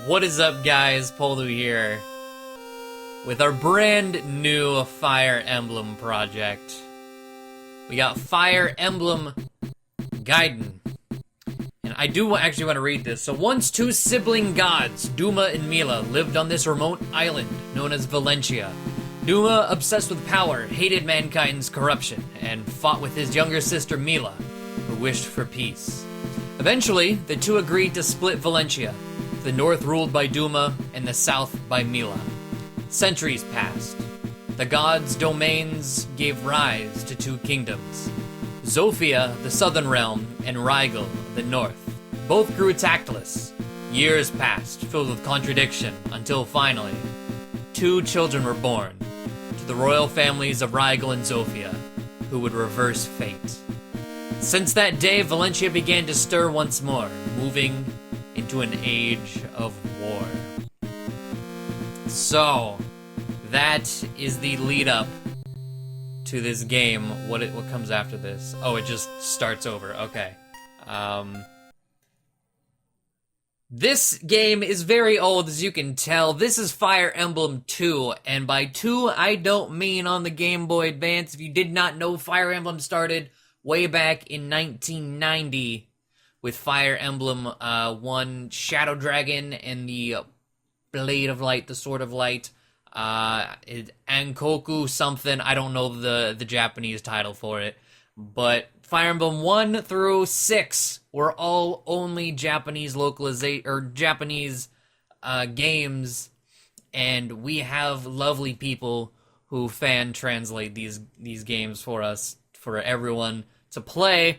What is up, guys? poledoo here with our brand new Fire Emblem project. We got Fire Emblem Gaiden. And I do actually want to read this. So once two sibling gods, Duma and Mila, lived on this remote island known as Valentia. Duma, obsessed with power, hated mankind's corruption, and fought with his younger sister Mila, who wished for peace. Eventually, the two agreed to split Valentia, the north ruled by Duma and the south by Mila. Centuries passed. The gods' domains gave rise to two kingdoms. Zofia, the southern realm, and Rigel, the north. Both grew tactless. Years passed, filled with contradiction, until finally, two children were born to the royal families of Rigel and Zofia, who would reverse fate. Since that day, Valentia began to stir once more, moving into an age of war. So, that is the lead up to this game. What comes after this? Oh, it just starts over. Okay. This game is very old, as you can tell. This is Fire Emblem 2, and by 2, I don't mean on the Game Boy Advance. If you did not know, Fire Emblem started way back in 1990 with Fire Emblem 1 Shadow Dragon and the Blade of Light, the Sword of Light, Ankoku something. I don't know the Japanese title for it, but Fire Emblem 1 through 6 were all only Japanese localization or Japanese games, and we have lovely people who fan translate these games for us, for everyone to play.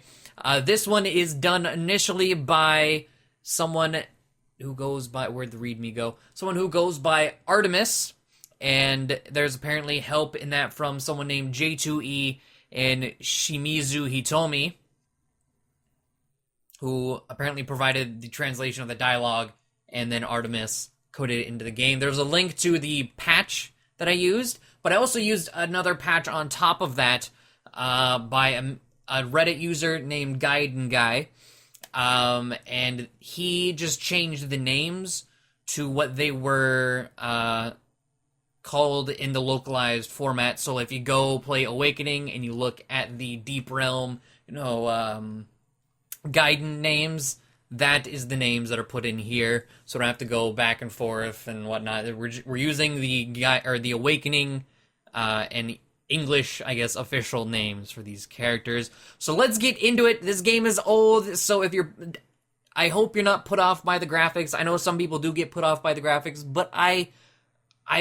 This one is done initially by someone who goes by, where'd the readme go? Someone who goes by Artemis, and there's apparently help in that from someone named J2E and Shimizu Hitomi, who apparently provided the translation of the dialogue, and then Artemis coded it into the game. There's a link to the patch that I used, but I also used another patch on top of that by a Reddit user named Gaiden Guy, and he just changed the names to what they were called in the localized format. So if you go play Awakening and you look at the Deep Realm, Gaiden names, that is the names that are put in here. So I don't have to go back and forth and whatnot. We're using the Awakening and English, I guess, official names for these characters. So let's get into it. This game is old, so I hope you're not put off by the graphics. I know some people do get put off by the graphics, but I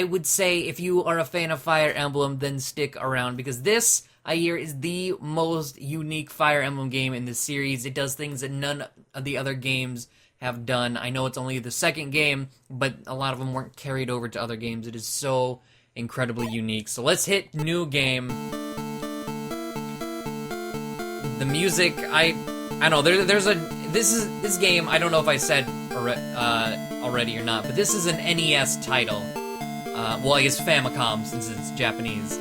would say if you are a fan of Fire Emblem, then stick around, because this, I hear, is the most unique Fire Emblem game in the series. It does things that none of the other games have done. I know it's only the second game, but a lot of them weren't carried over to other games. It is so incredibly unique. So let's hit new game. The music, I know this game, I don't know if I said already or not, but this is an NES title. Well, I guess Famicom, since it's Japanese.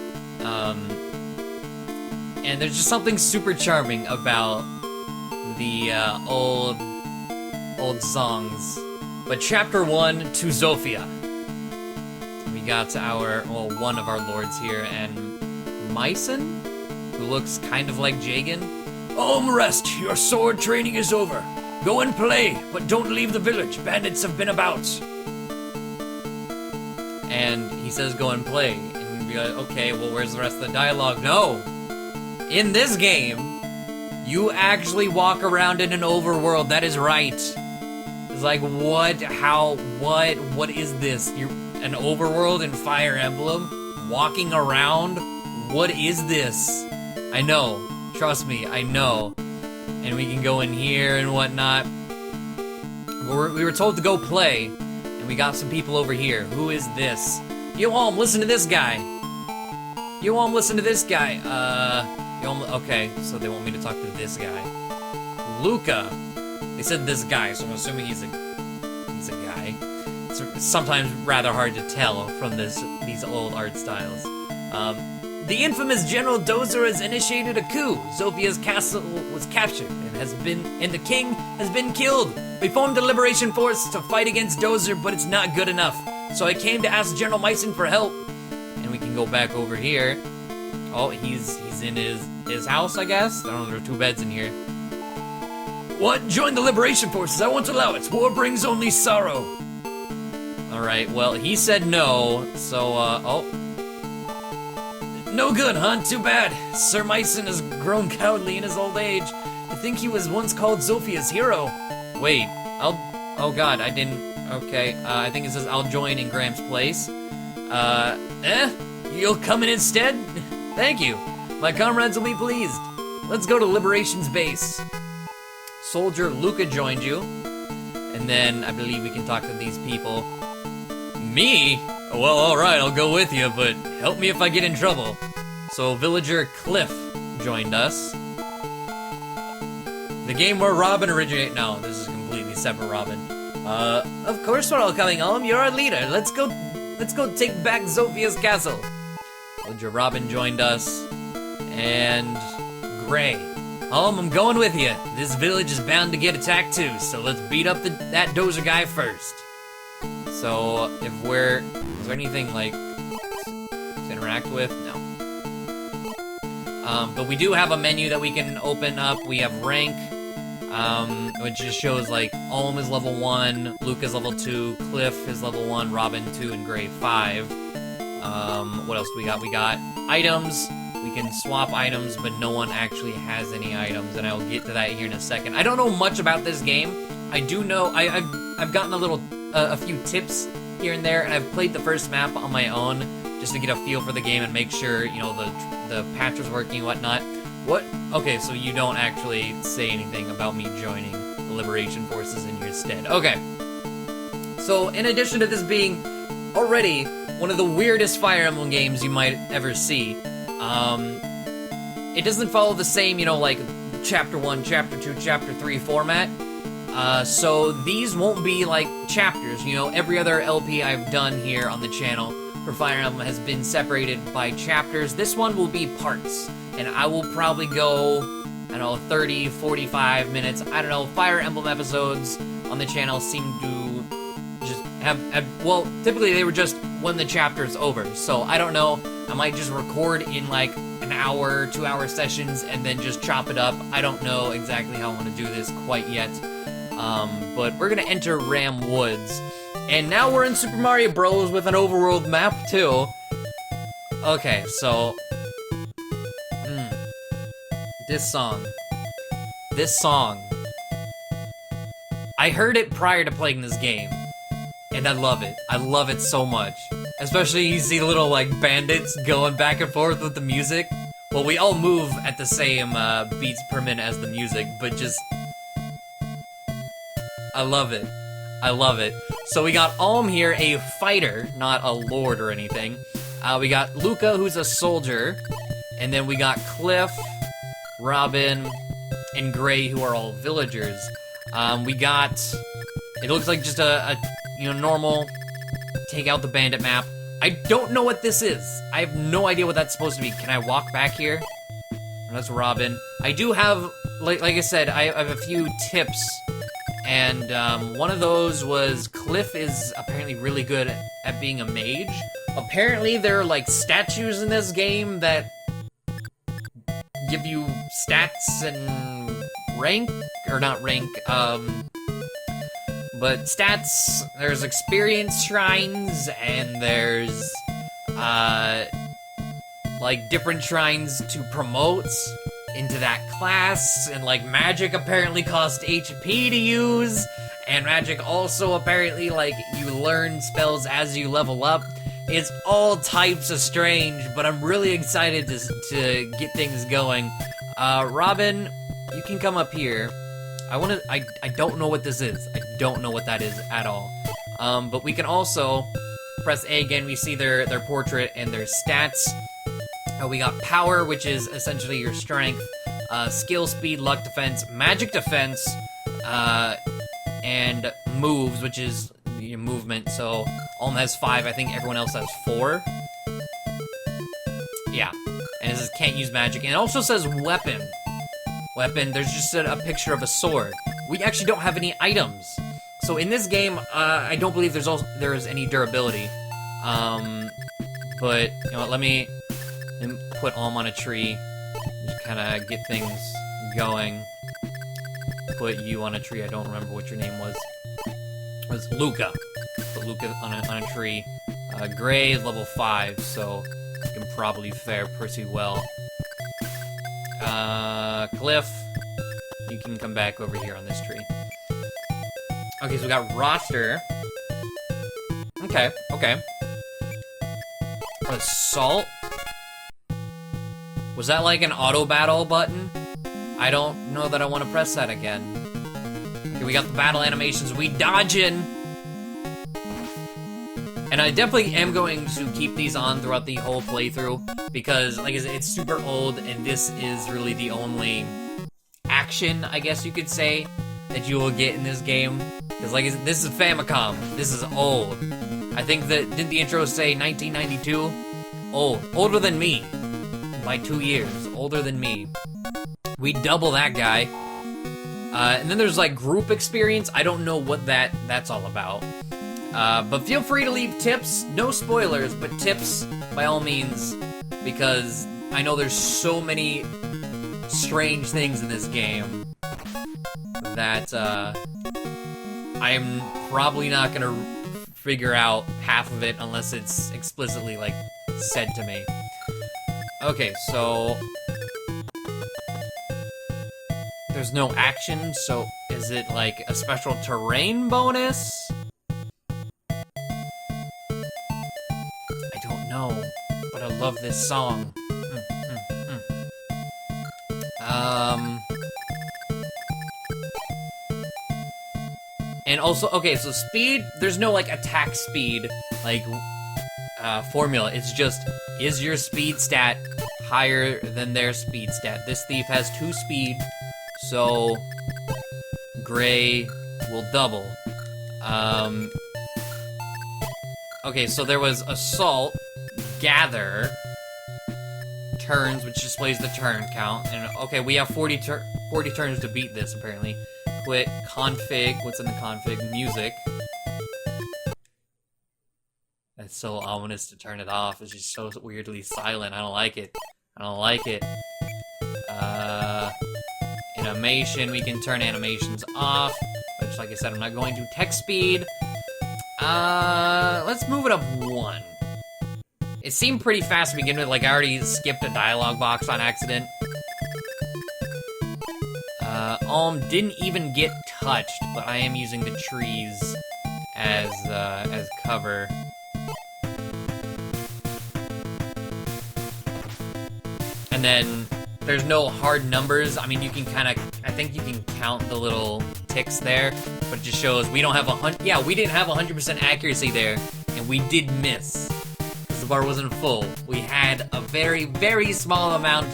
And there's just something super charming about the old songs. But Chapter 1, to Zofia. We got to one of our lords here, and Myson, who looks kind of like Jagan. Rest, your sword training is over. Go and play, but don't leave the village. Bandits have been about. And he says go and play. And we'd be like, okay, well, where's the rest of the dialogue? No! In this game, you actually walk around in an overworld. That is right. It's like, what is this? You're an overworld in Fire Emblem? Walking around? What is this? I know. Trust me, I know. And we can go in here and whatnot. We were told to go play, and we got some people over here. Who is this? Yo, Holm, listen to this guy. Yo, Holm, listen to this guy. Okay, so they want me to talk to this guy. Luca. They said this guy, so I'm assuming he's a guy. It's sometimes rather hard to tell from these old art styles. The infamous General Dozer has initiated a coup. Zofia's castle was captured, and and the king has been killed. We formed a liberation force to fight against Dozer, but it's not good enough. So I came to ask General Meissen for help. And we can go back over here. Oh, he's in his house, I guess. I don't know, there are 2 beds in here. What? Join the liberation forces. I won't allow it. War brings only sorrow. Alright, well, he said no, so, oh. No good, huh? Too bad. Sir Meissen has grown cowardly in his old age. I think he was once called Zophia's hero. Wait, oh god, I didn't, okay, I think it says I'll join in Graham's place. You'll come in instead? Thank you. My comrades will be pleased. Let's go to Liberation's base. Soldier Luca joined you. And then I believe we can talk to these people. Me? Well, alright, I'll go with you, but help me if I get in trouble. So Villager Cliff joined us. The game where Robin originated. No, this is completely separate Robin. Of course we're all coming home. You're our leader. Let's go take back Zophia's castle. Villager Robin joined us. And Gray. I'm going with you. This village is bound to get attacked too, so let's beat up that Dozer guy first. So, is there anything, like, to interact with? No. But we do have a menu that we can open up. We have rank, which just shows, like, Alm is level 1, Luke is level 2, Cliff is level 1, Robin 2, and Gray 5. What else do we got? We got items. We can swap items, but no one actually has any items, and I'll get to that here in a second. I don't know much about this game. I do know, I've gotten a few tips here and there, and I've played the first map on my own just to get a feel for the game and make sure, you know, the patch was working and whatnot. What? Okay, so you don't actually say anything about me joining the Liberation Forces in your stead. Okay. So, in addition to this being already one of the weirdest Fire Emblem games you might ever see, it doesn't follow the same, you know, like, Chapter 1, Chapter 2, Chapter 3 format. So these won't be like chapters, you know, every other LP I've done here on the channel for Fire Emblem has been separated by chapters. This one will be parts, and I will probably go, I don't know, 30, 45 minutes, I don't know. Fire Emblem episodes on the channel seem to just have well, typically they were just when the chapter's over, so I don't know, I might just record in like an hour, 2-hour sessions, and then just chop it up. I don't know exactly how I want to do this quite yet. But we're gonna enter Ram Woods. And now we're in Super Mario Bros. With an overworld map, too. Okay, so... This song. I heard it prior to playing this game. And I love it. I love it so much. Especially you see little, like, bandits going back and forth with the music. Well, we all move at the same, beats per minute as the music, but just... I love it. I love it. So we got Alm here, a fighter, not a lord or anything. We got Luca, who's a soldier. And then we got Cliff, Robin, and Gray, who are all villagers. We got... It looks like just a you know, normal take out the bandit map. I don't know what this is. I have no idea what that's supposed to be. Can I walk back here? That's Robin. I do have, like I said, I have a few tips. And one of those was Cliff is apparently really good at being a mage. Apparently there are like statues in this game that give you stats and rank, or not rank, but stats. There's experience shrines, and there's like different shrines to promote into that class, and like magic apparently costs HP to use, and magic also apparently, like, you learn spells as you level up. It's all types of strange, but I'm really excited to get things going. Robin, you can come up here. I don't know what this is. I don't know what that is at all. But we can also press A again. We see their portrait and their stats. We got power, which is essentially your strength, skill, speed, luck, defense, magic defense, and moves, which is your movement. So Alm has 5, I think everyone else has 4. Yeah, and it says can't use magic, and it also says weapon. weapon. There's just a picture of a sword. We actually don't have any items. So in this game, I don't believe there's any durability. But, you know what, let me put Alm on a tree. Just kind of get things going. Put you on a tree. I don't remember what your name was. It was Luca. Put Luca on a tree. Gray is level 5, so you can probably fare pretty well. Cliff, you can come back over here on this tree. Okay, so we got roster. Okay. Assault? Was that like an auto battle button? I don't know that I want to press that again. Okay, we got the battle animations. We dodging! And I definitely am going to keep these on throughout the whole playthrough, because, like I said, it's super old, and this is really the only action, I guess you could say, that you will get in this game. Because, like I said, this is Famicom. This is old. I think that, didn't the intro say 1992? Old. Older than me. By 2 years. Older than me. We double that guy. And then there's, like, group experience. I don't know what that's all about. But feel free to leave tips. No spoilers, but tips by all means. Because I know there's so many strange things in this game that I'm probably not gonna figure out half of it unless it's explicitly, like, said to me. Okay, so there's no action, so is it like a special terrain bonus? I don't know, but I love this song. And also, okay, so speed, there's no, like, attack speed, like, formula. It's just, is your speed stat higher than their speed stat? This thief has 2 speed, so Gray will double. Okay, so there was Assault, Gather, Turns, which displays the turn count, and okay, we have 40 turns to beat this, apparently. Quit, config, what's in the config? Music. That's so ominous to turn it off. It's just so weirdly silent. I don't like it. Animation, we can turn animations off, which, like I said, I'm not going to. Text speed. Let's move it up 1. It seemed pretty fast to begin with, like I already skipped a dialogue box on accident. Alm didn't even get touched, but I am using the trees as cover. And then there's no hard numbers. I mean, you can kind of, I think you can count the little ticks there, but it just shows we don't have we didn't have 100% accuracy there, and we did miss. Because the bar wasn't full. We had a very, very small amount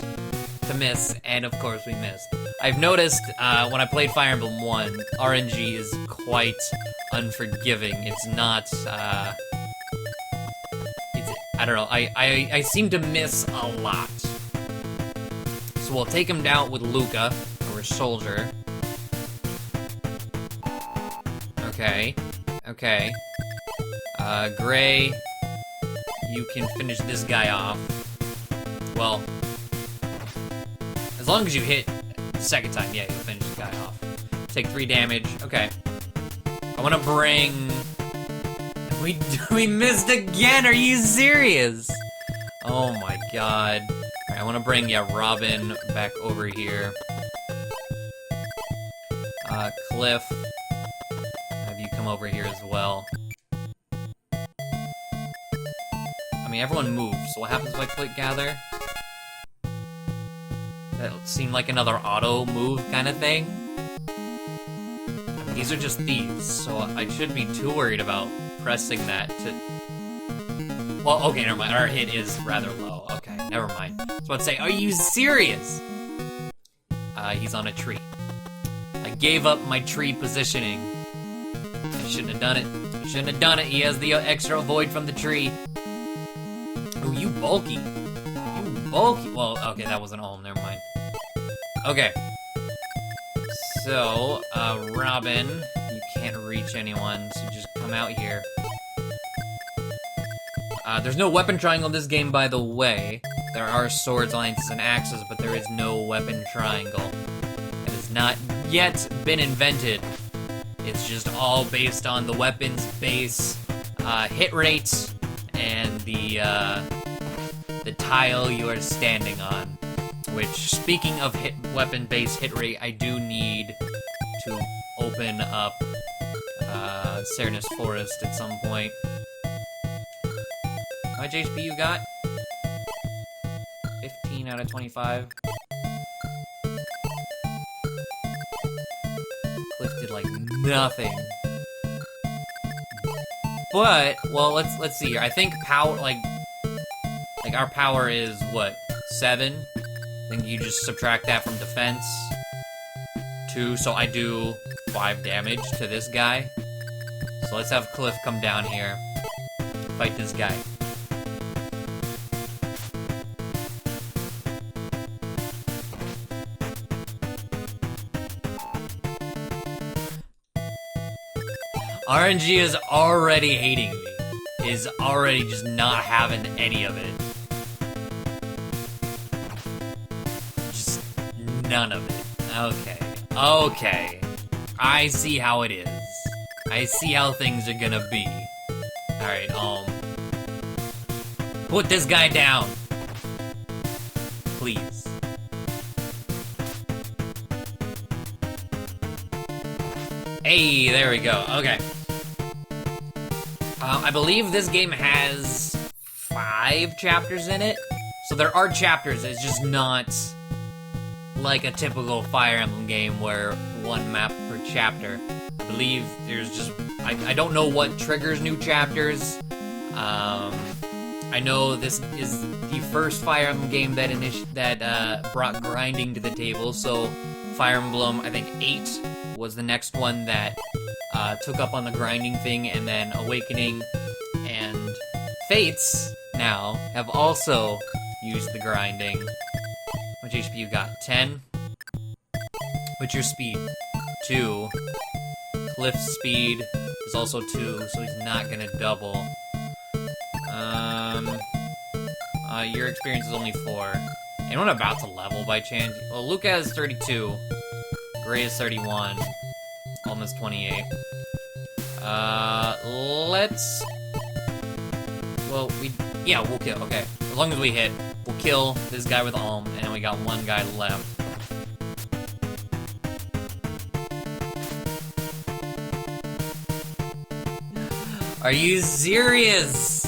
to miss, and of course we missed. I've noticed when I played Fire Emblem 1, RNG is quite unforgiving. It's not, I don't know, I seem to miss a lot. So we'll take him down with Luca, our soldier. Okay. Gray, you can finish this guy off. Well, as long as you hit the second time, yeah, you'll finish the guy off. Take 3 damage. Okay. I want to bring... We missed again! Are you serious? Oh my god. Alright, I want to bring, Robin back over here. Cliff. Have you come over here as well. I mean, everyone moves, so what happens if I click gather? That seemed like another auto move kind of thing. I mean, these are just thieves, so I shouldn't be too worried about pressing that to... Well, okay, never mind. Our hit is rather low. Okay, never mind. So I'd say, are you serious? He's on a tree. I gave up my tree positioning. I shouldn't have done it. He has the extra avoid from the tree. Ooh, you bulky. Well, okay, that wasn't Alm, never mind. Okay. So, Robin, you can't reach anyone, so just come out here. There's no weapon triangle in this game, by the way. There are swords, lances, and axes, but there is no weapon triangle. It has not yet been invented. It's just all based on the weapon's base hit rate and the tile you are standing on. Which, speaking of weapon base hit rate, I do need to open up JNES Forest at some point. How much HP you got? 15 out of 25. Cliff did like nothing. But, well, let's see here. I think power, like our power is what, 7? I think you just subtract that from defense. 2, so I do 5 damage to this guy. So let's have Cliff come down here, fight this guy. RNG is already hating me. Is already just not having any of it. Just none of it. Okay. Okay. I see how it is. I see how things are gonna be. Alright, put this guy down. Please. Hey, there we go. Okay. I believe this game has 5 chapters in it. So there are chapters, it's just not like a typical Fire Emblem game where 1 map per chapter. I believe there's just... I don't know what triggers new chapters. I know this is the first Fire Emblem game that brought grinding to the table, so Fire Emblem, I think 8 was the next one that took up on the grinding thing, and then Awakening and Fates now have also used the grinding. How much HP you got? 10? What's your speed? 2. Cliff's speed is also 2, so he's not gonna double. Your experience is only 4. Anyone about to level by chance? Well, Luca has 32. Gray is 31. Almost 28. Let's... Well, we'll kill, okay. As long as we hit, we'll kill this guy with Alm, and we got 1 guy left. Are you serious?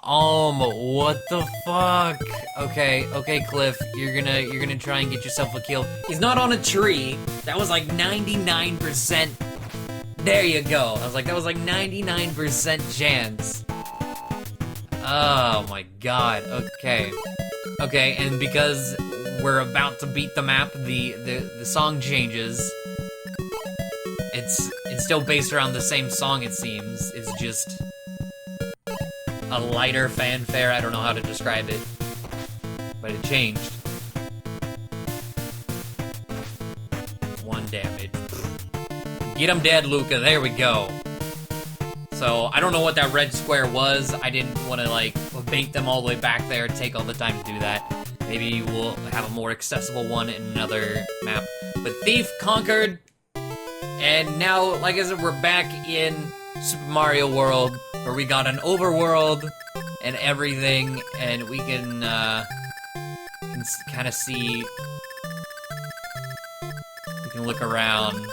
What the fuck? Okay, Cliff, you're gonna try and get yourself a kill. He's not on a tree. That was like 99%. There you go. I was like, that was like 99% chance. Oh my god, okay. Okay, and because we're about to beat the map, the song changes. It's still based around the same song, it seems. It's just a lighter fanfare. I don't know how to describe it, but it changed. 1 damage. Get him dead, Luca. There we go. So, I don't know what that red square was. I didn't want to, like, bait them all the way back there, take all the time to do that. Maybe we'll have a more accessible one in another map. But Thief conquered, and now, like I said, we're back in Super Mario World, where we got an overworld and everything, and we can kind of see... We can look around.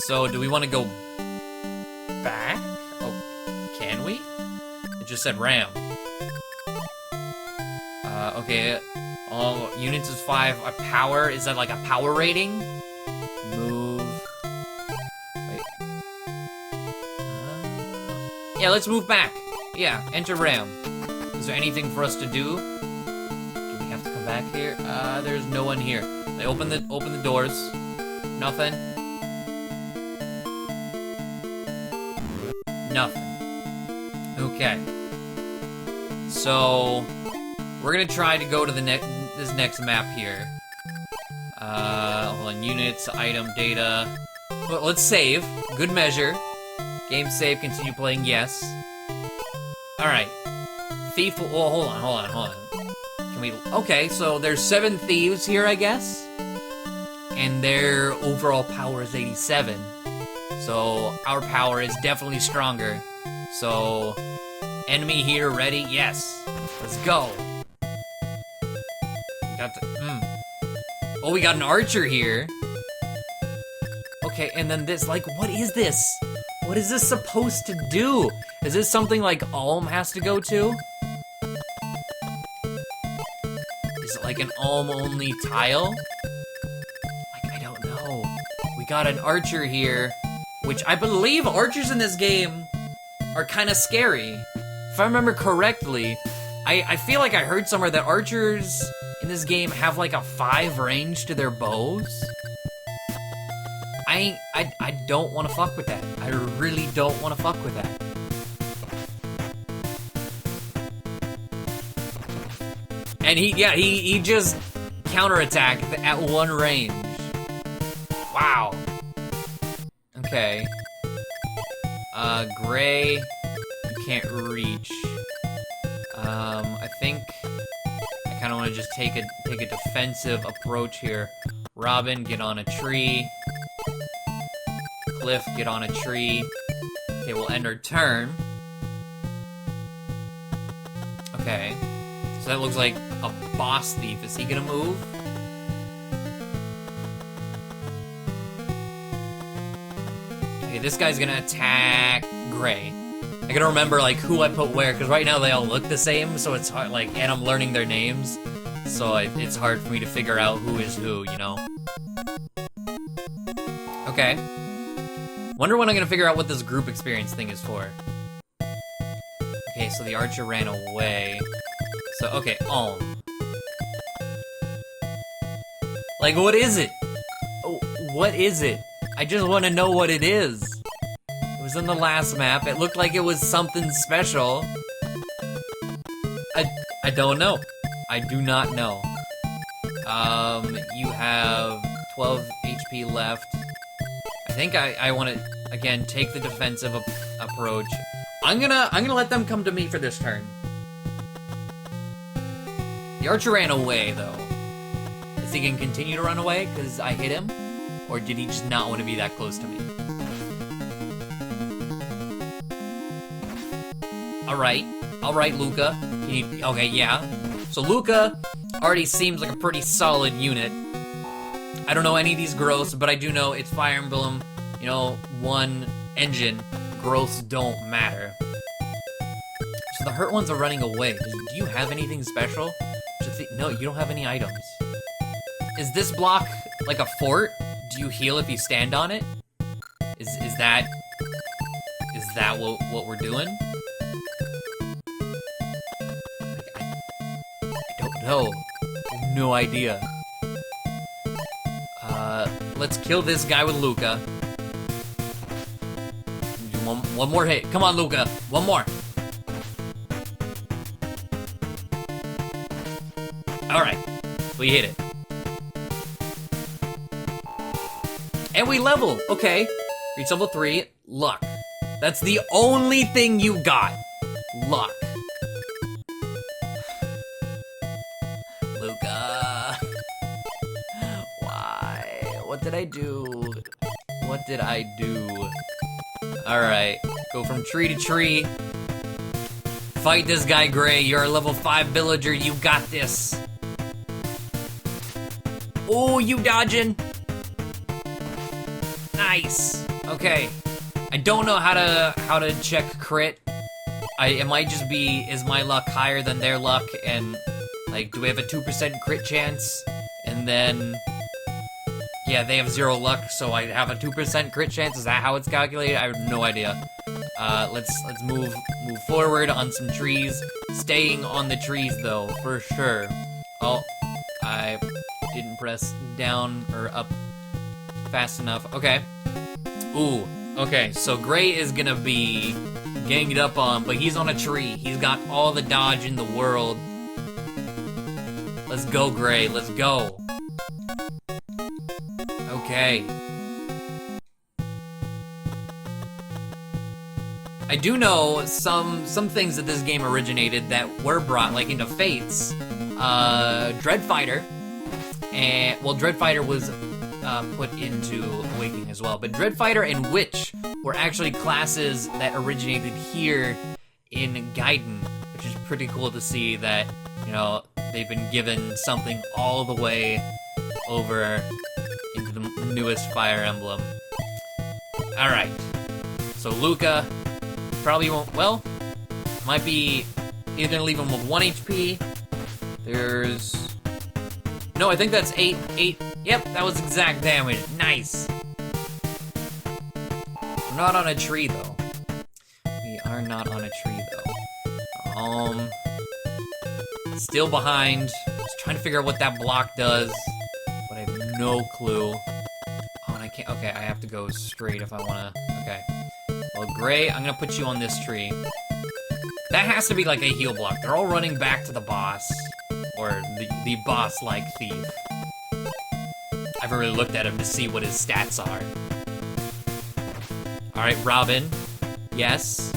So, do we want to go back? Oh, can we? It just said RAM. Okay. Oh, units is 5. A power, is that like a power rating? Move. Wait. Yeah, let's move back. Yeah, enter RAM. Is there anything for us to do? Do we have to come back here? There's no one here. They open the doors. Nothing. Nothing. Okay. So we're gonna try to go to this next map here. Hold on, units, item, data. Well, let's save. Good measure. Game save, continue playing, yes. Alright. Thief, oh, hold on. Can we, okay, so there's 7 thieves here, I guess? And their overall power is 87. So, our power is definitely stronger. So, enemy here, ready? Yes. Let's go. Got to, Oh, we got an archer here. Okay, and then this, like, what is this? What is this supposed to do? Is this something like Alm has to go to? Is it like an Alm-only tile? Like, I don't know. We got an archer here, which I believe archers in this game are kind of scary. If I remember correctly, I feel like I heard somewhere that archers in this game have like a 5 range to their bows. I don't want to fuck with that. I really don't want to fuck with that. And he just counterattacked at 1 range. Wow. Okay. Gray, you can't reach. I think I kind of want to just take a defensive approach here. Robin, get on a tree. Cliff, get on a tree. Okay, we'll end our turn. Okay. So that looks like a boss thief. Is he gonna move? Okay, this guy's gonna attack Gray. I gotta remember, like, who I put where, because right now they all look the same, so it's hard, like, and I'm learning their names, so it's hard for me to figure out who is who, you know? Okay. Wonder when I'm gonna figure out what this group experience thing is for. Okay, so the archer ran away. So, okay, Alm. Like, what is it? Oh, what is it? I just want to know what it is. It was in the last map. It looked like it was something special. I don't know. I do not know. You have 12 HP left. I think I want to, again, take the defensive approach. I'm gonna let them come to me for this turn. The archer ran away, though. Is he gonna continue to run away because I hit him? Or did he just not want to be that close to me? Alright, Luca. Okay, yeah. So Luca already seems like a pretty solid unit. I don't know any of these growths, but I do know it's Fire Emblem, you know, 1 engine. Growths don't matter. So the hurt ones are running away. Do you have anything special? No, you don't have any items. Is this block like a fort? Do you heal if you stand on it? Is that what we're doing? I don't know. I have no idea. Let's kill this guy with Luca. Do one more hit. Come on, Luca. One more. Alright. We hit it. And we level. Okay. Reach level 3. Luck. That's the only thing you got. Luck. Luca. Why? What did I do? What did I do? Alright. Go from tree to tree. Fight this guy, Gray. You're a level 5 villager. You got this. Oh, you dodging. Nice. Okay. I don't know how to check crit. It might just be, is my luck higher than their luck, and like, do we have a 2% crit chance? And then, yeah, they have 0 luck, so I have a 2% crit chance. Is that how it's calculated? I have no idea. Let's move forward on some trees. Staying on the trees though, for sure. Oh, I didn't press down or up fast enough. Okay. Ooh. Okay, so Gray is gonna be ganged up on, but he's on a tree. He's got all the dodge in the world. Let's go, Gray. Let's go. Okay. I do know some things that this game originated that were brought, like, into Fates. Dread Fighter. And, well, Dread Fighter was put into Awakening as well. But Dread Fighter and Witch were actually classes that originated here in Gaiden, which is pretty cool to see that, you know, they've been given something all the way over into the newest Fire Emblem. Alright. So Luca probably won't, well, might be either gonna leave him with 1 HP. There's, no, I think that's 8, yep, that was exact damage, nice. We're not on a tree though. We are not on a tree though. Still behind, just trying to figure out what that block does, but I have no clue. Oh, and I can't, okay, I have to go straight if I wanna, okay. Well, Gray, I'm gonna put you on this tree. That has to be like a heal block. They're all running back to the boss, or the boss-like thief. I haven't really looked at him to see what his stats are. Alright, Robin. Yes.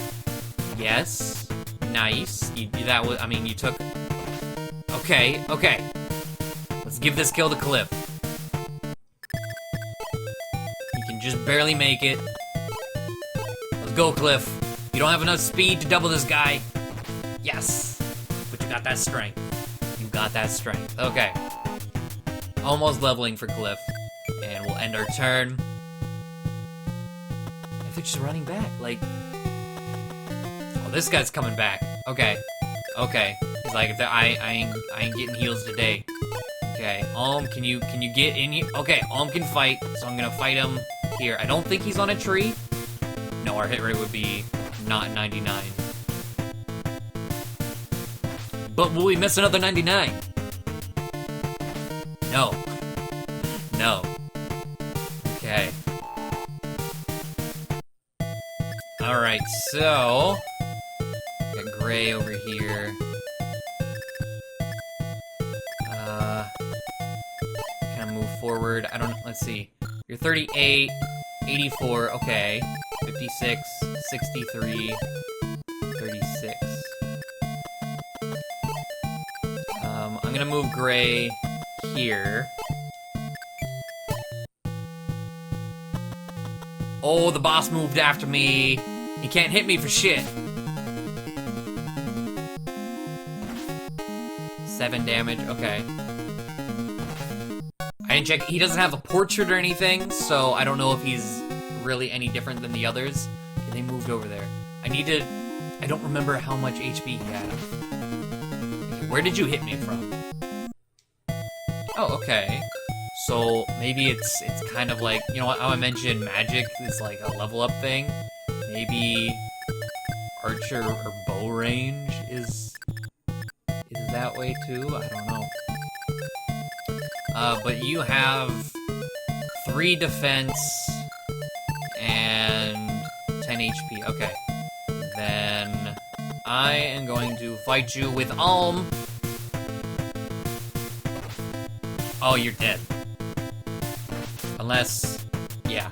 Yes. Nice. That was, I mean, you took... Okay, okay. Let's give this kill to Cliff. He can just barely make it. Let's go, Cliff. You don't have enough speed to double this guy. Yes. But you got that strength. You got that strength. Okay. Almost leveling for Cliff. And we'll end our turn. If they're just running back, like... Oh, this guy's coming back. Okay. Okay. He's like, if I ain't getting heals today. Okay. Can you get in here? Okay, can fight, so I'm gonna fight him here. I don't think he's on a tree. No, our hit rate would be not 99. But will we miss another 99? No. No. Okay. Alright, so... got Gray over here. Kind of move forward. I don't... let's see. You're 38, 84, okay. 56, 63, 36. I'm gonna move Gray here. Oh, the boss moved after me. He can't hit me for shit. 7 damage, okay. I didn't check, he doesn't have a portrait or anything, so I don't know if he's really any different than the others. Okay, they moved over there. I don't remember how much HP he had. Okay, where did you hit me from? Oh, okay. So maybe it's kind of like, you know how I mentioned magic is like a level up thing? Maybe archer or bow range is that way too? I don't know. But you have 3 defense and 10 HP. Okay. Then I am going to fight you with Alm. Oh, you're dead. Unless, yeah.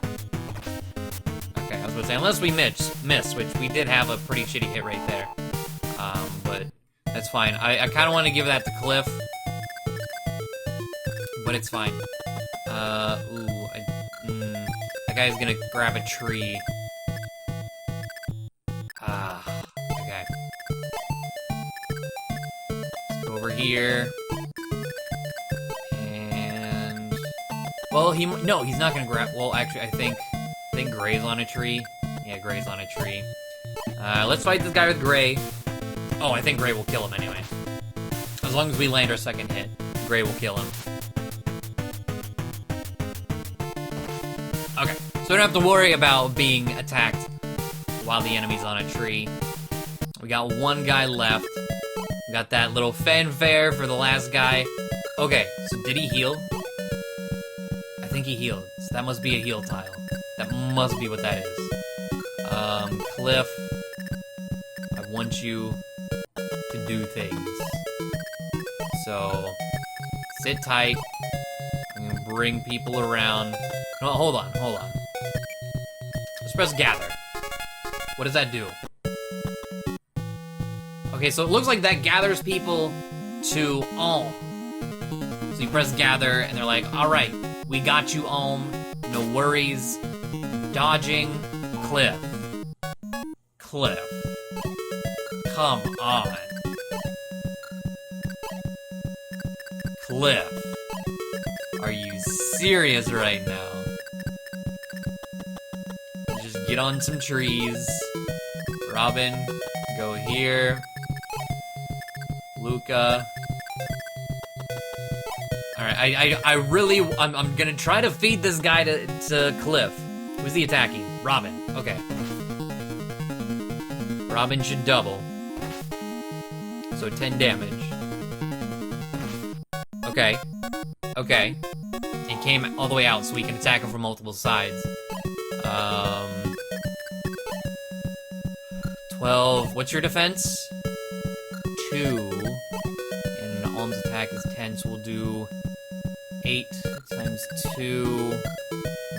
Okay, I was gonna say, unless we miss, which we did have a pretty shitty hit right there. But that's fine. I kind of want to give that to Cliff. But it's fine. That guy's gonna grab a tree. Okay. Let's go over here. And... well, no, he's not gonna grab... well, actually, I think Gray's on a tree. Yeah, Gray's on a tree. Let's fight this guy with Gray. Oh, I think Gray will kill him anyway. As long as we land our second hit, Gray will kill him. Okay, so we don't have to worry about being attacked while the enemy's on a tree. We got 1 guy left. We got that little fanfare for the last guy. Okay, so did he heal? I think he healed. So that must be a heal tile. That must be what that is. Cliff, I want you to do things. So, sit tight. I'm gonna bring people around. No, hold on. Let's press gather. What does that do? Okay, so it looks like that gathers people to Ulm. So you press gather, and they're like, alright, we got you, Ulm. No worries. Dodging. Cliff. Come on. Cliff. Are you serious right now? Just get on some trees. Robin, go here. Luca. Alright, I'm gonna try to feed this guy to Cliff. Who's he attacking? Robin, okay. Robin should double. So 10 damage. Okay. It came all the way out so we can attack him from multiple sides. 12, what's your defense? 2. And Ulm's attack is 10, so we'll do 8 times 2.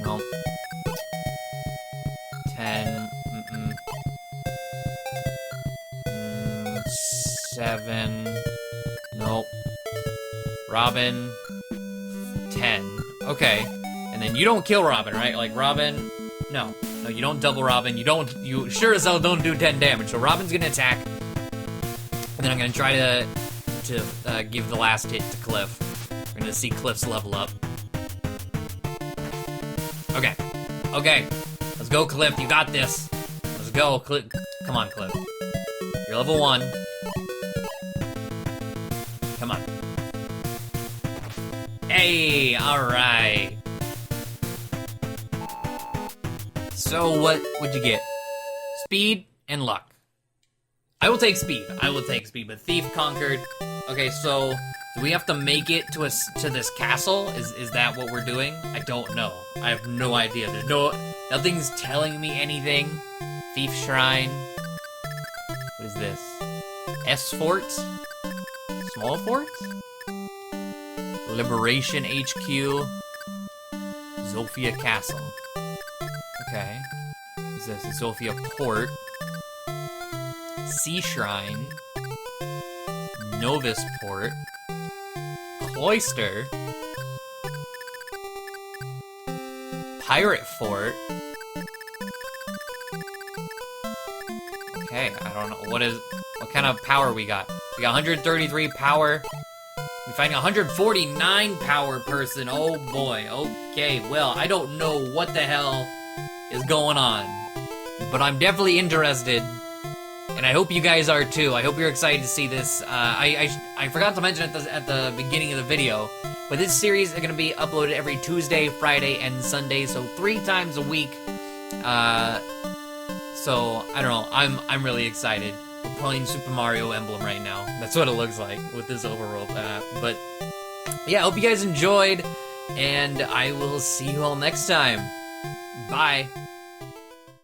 Nope. 10. 7. Nope. Robin. 10. Okay. And then you don't kill Robin, right? Like, Robin... No, you don't double Robin. You sure as hell don't do 10 damage. So Robin's gonna attack. And then I'm gonna try to give the last hit to Cliff. We're gonna see Cliff's level up. Okay. Let's go, Cliff. You got this. Let's go, Cliff. Come on, Cliff. You're level 1. Come on. Hey, alright. So what'd you get? Speed and luck. I will take speed, but Thief conquered. Okay, so do we have to make it to this castle? Is that what we're doing? I don't know. I have no idea. Nothing's telling me anything. Thief Shrine. What is this? S Fort? Small Fort? Liberation HQ. Zofia Castle. Okay. Is this Zofia Port? Sea Shrine. Novus Port. Cloister. Pirate Fort. Okay, I don't know. What kind of power we got? We got 133 power. We find a 149 power person. Oh boy. Okay, well, I don't know what the hell is going on. But I'm definitely interested. And I hope you guys are too. I hope you're excited to see this. I forgot to mention at the beginning of the video, but this series is going to be uploaded every Tuesday, Friday, and Sunday, so 3 times a week. So I don't know. I'm really excited. We're playing Super Mario Emblem right now. That's what it looks like with this Overworld map. But yeah, I hope you guys enjoyed, and I will see you all next time. Bye.